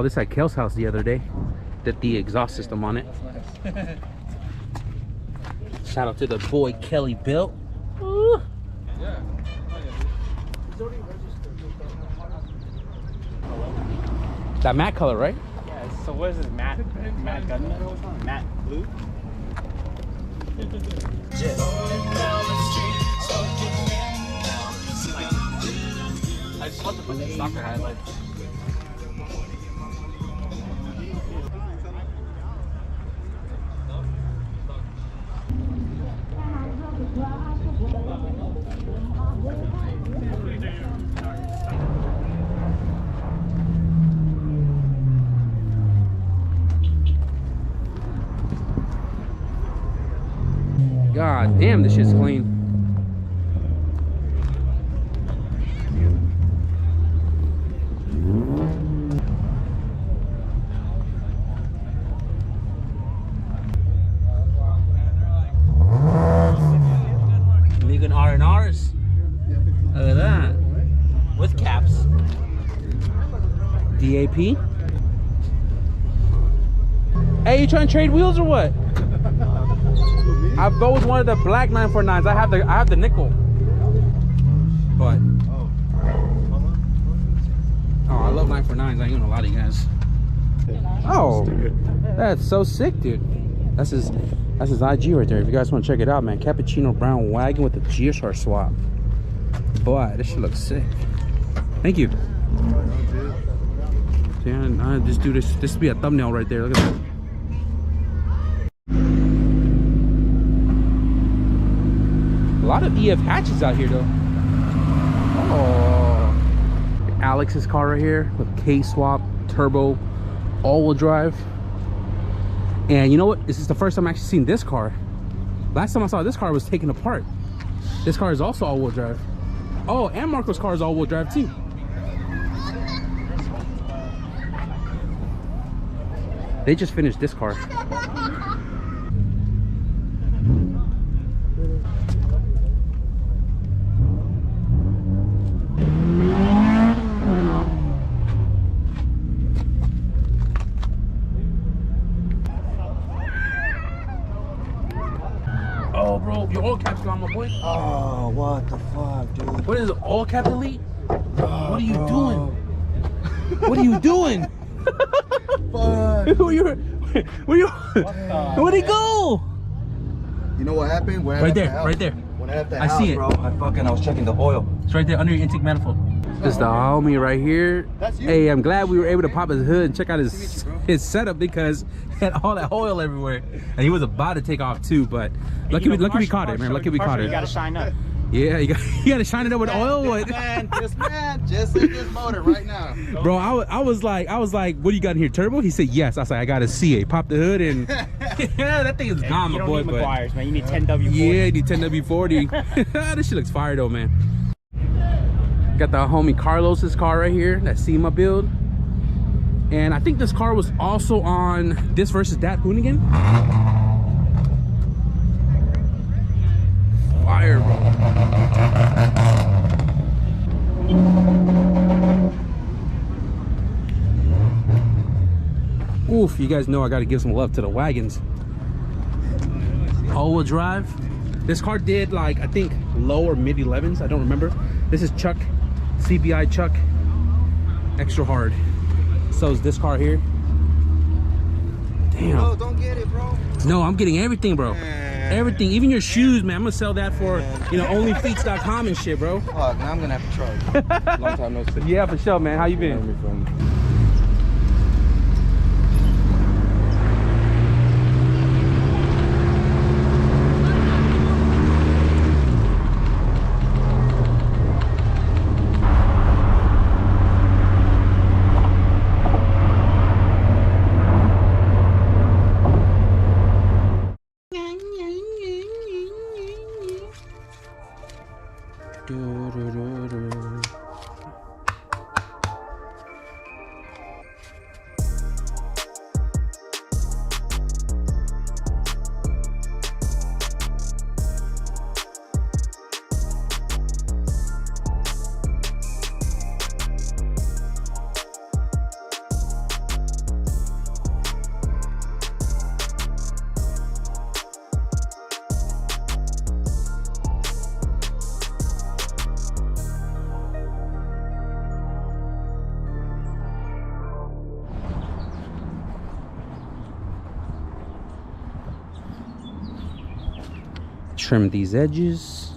saw this at Kel's house the other day. Did the exhaust system on it. Nice. Shout out to the boy KELLYBUILT. Yeah. That matte color, right? Yeah, so what is this? Matte gunmetal? Matte blue? I just want to put the soccer highlights. God damn, this shit's clean. Making R&Rs. Look at that. With caps. DAP. Hey, you trying to trade wheels or what? I've always wanted the black 949s. I have the nickel. But I love 949s. I ain't gonna lie to you guys. Oh, that's so sick, dude. That's his IG right there. If you guys want to check it out, man. Cappuccino brown wagon with the GSR swap. Boy, this shit looks sick. Thank you. Yeah, just do this. This would be a thumbnail right there. Look at that. A lot of EF hatches out here though. Oh, Alex's car right here with K-swap, turbo, all-wheel drive. And you know what? This is the first time I've actually seen this car. Last time I saw this car was taken apart. This car is also all-wheel drive. Oh, and Marco's car is all-wheel drive too. They just finished this car. Oh, bro, your oil cap's gone, my boy. Oh, what the fuck, dude? What is it, all cap delete? Oh, what are you doing? What are you doing? Fuck. Where'd he go? You know what happened? When Right there, right there. When I left the I house, see it. bro, I was checking the oil. It's right there under your intake manifold. This is the homie right here. That's you. Hey, I'm glad we were able to pop his hood and check out his setup because he had all that oil everywhere. And he was about to take off too, but lucky we caught it, man. Lucky we caught it. You gotta shine up. Yeah, you gotta shine it up with oil. What? Just in this motor right now. Bro, I was like, what do you got in here, turbo? He said yes. I was like, I got a CA. Pop the hood and yeah, that thing is gone, my boy. You don't need McGuire's, man. You need 10W40. Yeah, you need 10W40. This shit looks fire though, man. Got the homie Carlos's car right here, that SEMA build. And I think this car was also on this versus that Hoonigan. Fire, bro. Oof, you guys know I gotta give some love to the wagons. All-wheel drive. This car did like, I think, low or mid 11s. I don't remember. This is Chuck, CBI Chuck, extra hard. So is this car here. Damn. Bro, don't get it, bro. No, I'm getting everything, bro. Everything, even your shoes, man. I'm gonna sell that for, you know, onlyfeets.com and shit, bro. Fuck, now I'm gonna have to try. Long time no see. Yeah, for sure, man. How you been? Trim these edges.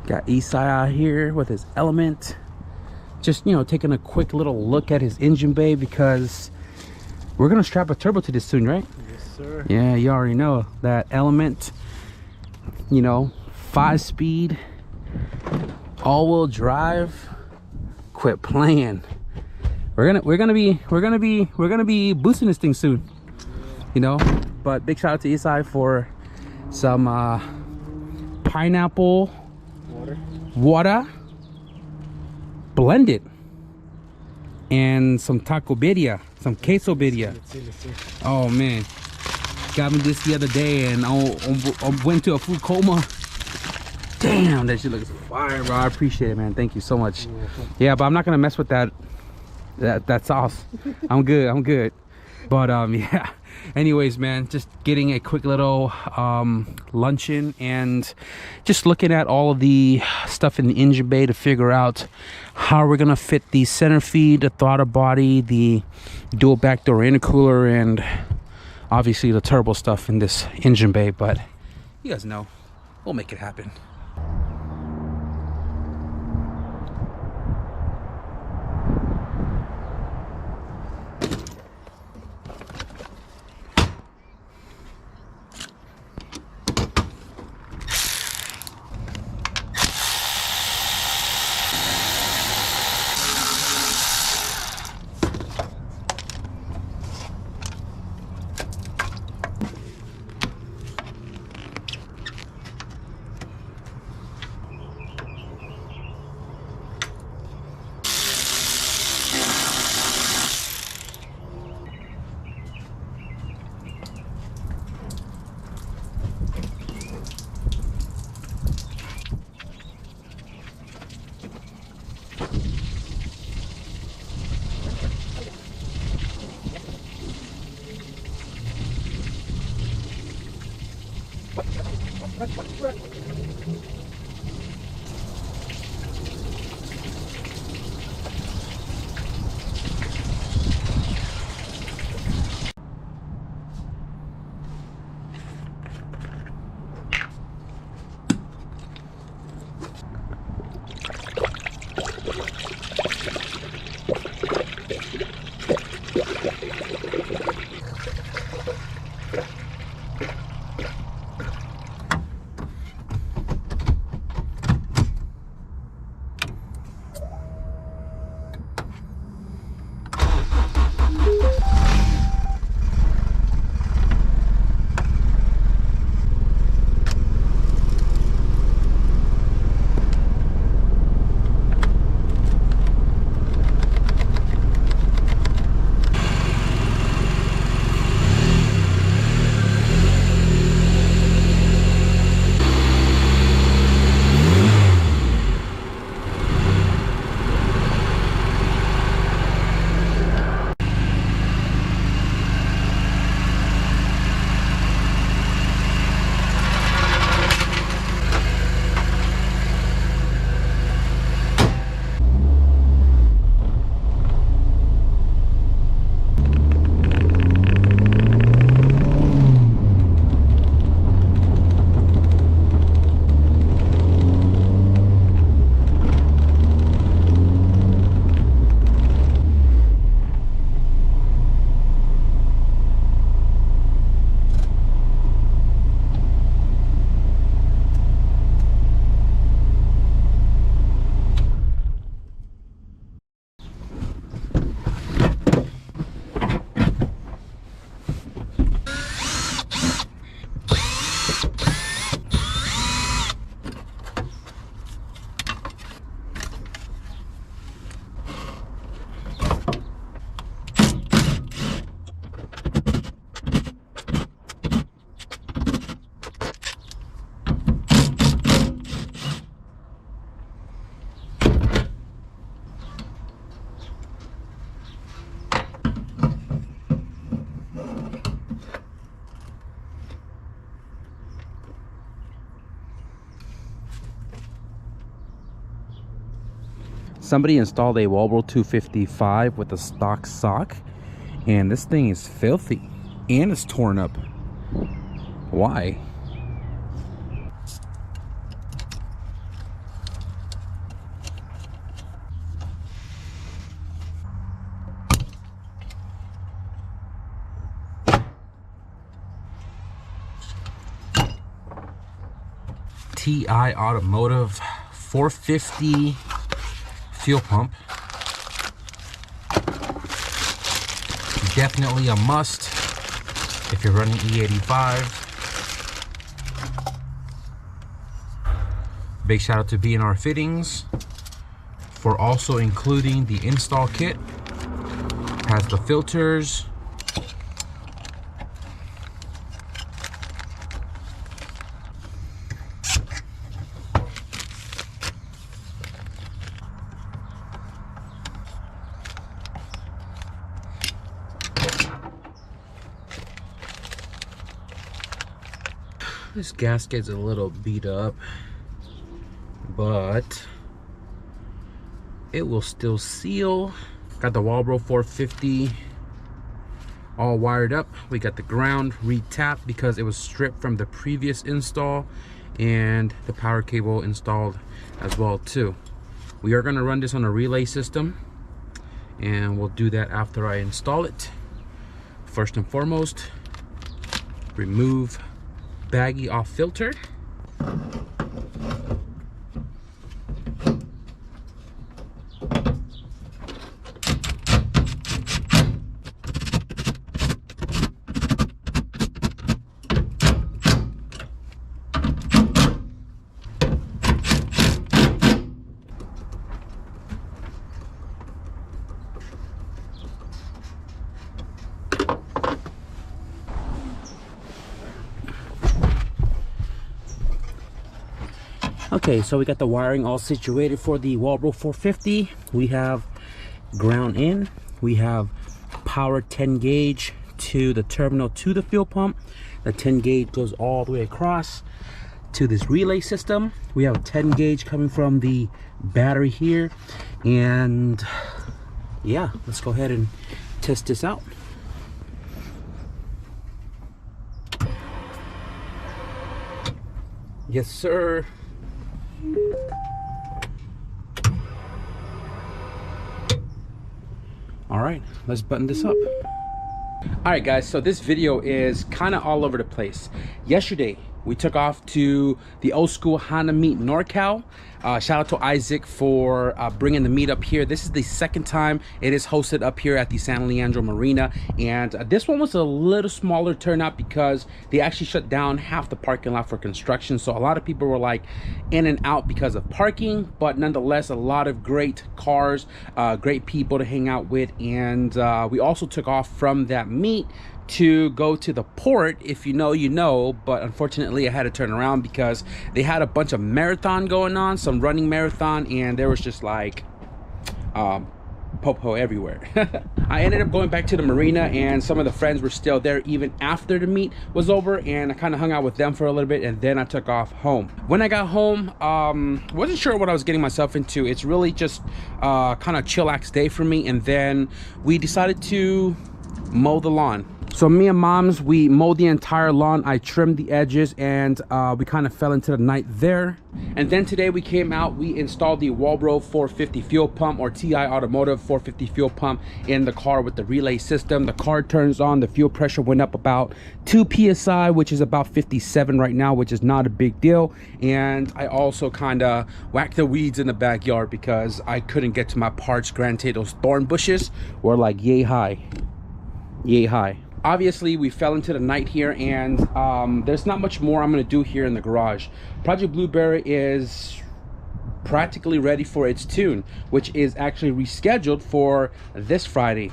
Got Esai out here with his Element. Just, you know, taking a quick little look at his engine bay because we're gonna strap a turbo to this soon, right? Yes, sir. Yeah, you already know that Element, you know, 5-speed, all-wheel drive. Quit playing. We're gonna be boosting this thing soon, you know. But big shout out to Esai for some pineapple water blended and some taco birria, some queso birria. Oh man, got me this the other day and I went to a food coma. Damn, that shit looks fire, bro. I appreciate it, man. Thank you so much. Yeah, but I'm not gonna mess with that sauce. I'm good. But yeah, anyways, man, just getting a quick little luncheon and just looking at all of the stuff in the engine bay to figure out how we're gonna fit the center feed, the throttle body, the dual backdoor intercooler, and obviously the turbo stuff in this engine bay. But you guys know, we'll make it happen. Somebody installed a Walbro 255 with a stock sock, and this thing is filthy and it's torn up. Why? TI Automotive 450 fuel pump. Definitely a must if you're running E85. Big shout out to BRFITTINGS for also including the install kit. Has the filters, this gasket's a little beat up, but it will still seal. Got the Walbro 450 all wired up. We got the ground re-tapped because it was stripped from the previous install, and the power cable installed as well too. We are going to run this on a relay system, and we'll do that after I install it. First and foremost, remove baggie off filter. Okay, so we got the wiring all situated for the Walbro 450. We have ground in, we have power 10 gauge to the terminal to the fuel pump. The 10 gauge goes all the way across to this relay system. We have a 10 gauge coming from the battery here, and yeah, let's go ahead and test this out. Yes sir. All right, let's button this up. All right guys, so this video is kind of all over the place. Yesterday we took off to the old school Honda meet NorCal. Shout out to Isaac for bringing the meet up here. This is the second time it is hosted up here at the San Leandro Marina, and this one was a little smaller turnout because they actually shut down half the parking lot for construction. So a lot of people were like in and out because of parking, but nonetheless a lot of great cars, great people to hang out with. And we also took off from that meet to go to the port. If you know, you know, but unfortunately I had to turn around because they had a bunch of marathon going on, some running marathon, and there was just like popo everywhere. I ended up going back to the marina, and some of the friends were still there even after the meet was over, and I kind of hung out with them for a little bit, and then I took off home. When I got home, wasn't sure what I was getting myself into. It's really just kind of chillax day for me, and then we decided to mow the lawn. So me and Moms, we mowed the entire lawn. I trimmed the edges, and we kind of fell into the night there. And then today we came out, we installed the Walbro 450 fuel pump, or TI Automotive 450 fuel pump, in the car with the relay system. The car turns on, the fuel pressure went up about 2 psi, which is about 57 right now, which is not a big deal. And I also kind of whacked the weeds in the backyard because I couldn't get to my parts. Granted, those thorn bushes were like yay high. Yay high. Obviously we fell into the night here, and there's not much more I'm going to do here in the garage. Project Blueberry is practically ready for its tune, which is actually rescheduled for this Friday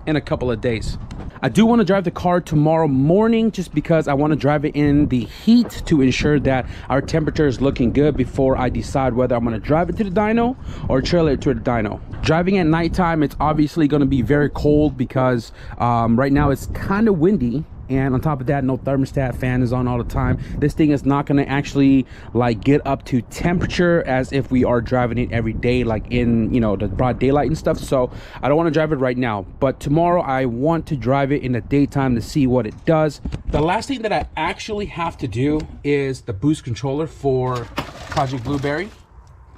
in a couple of days. I do want to drive the car tomorrow morning just because I want to drive it in the heat to ensure that our temperature is looking good before I decide whether I'm going to drive it to the dyno or trailer it to the dyno. Driving at nighttime, it's obviously going to be very cold because right now it's kind of windy. And on top of that, no thermostat, fan is on all the time. This thing is not going to actually like get up to temperature as if we are driving it every day, like in, you know, the broad daylight and stuff. So I don't want to drive it right now, but tomorrow I want to drive it in the daytime to see what it does. The last thing that I actually have to do is the boost controller for Project Blueberry,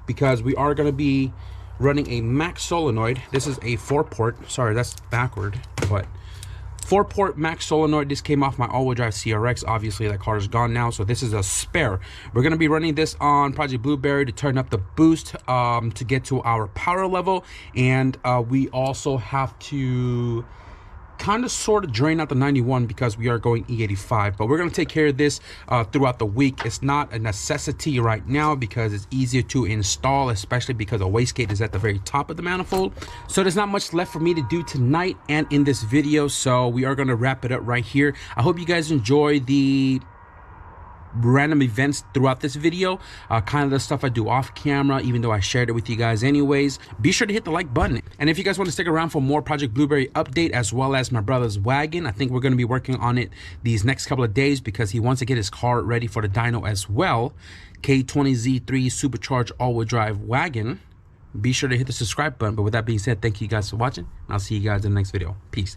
because we are going to be running a max solenoid. This is a 4-port, sorry, that's backward, but 4-port max solenoid. This came off my all-wheel drive CRX. Obviously that car is gone now, so this is a spare. We're going to be running this on Project Blueberry to turn up the boost to get to our power level, and we also have to kind of sort of drain out the 91 because we are going E85, but we're going to take care of this throughout the week. It's not a necessity right now because it's easier to install, especially because the wastegate is at the very top of the manifold. So there's not much left for me to do tonight and in this video, so we are going to wrap it up right here. I hope you guys enjoy the random events throughout this video, kind of the stuff I do off camera, even though I shared it with you guys anyways. Be sure to hit the like button, and if you guys want to stick around for more Project Blueberry update as well as my brother's wagon, I think we're going to be working on it these next couple of days because he wants to get his car ready for the dyno as well. K20Z3 supercharged all-wheel drive wagon. Be sure to hit the subscribe button. But with that being said, thank you guys for watching, and I'll see you guys in the next video. Peace.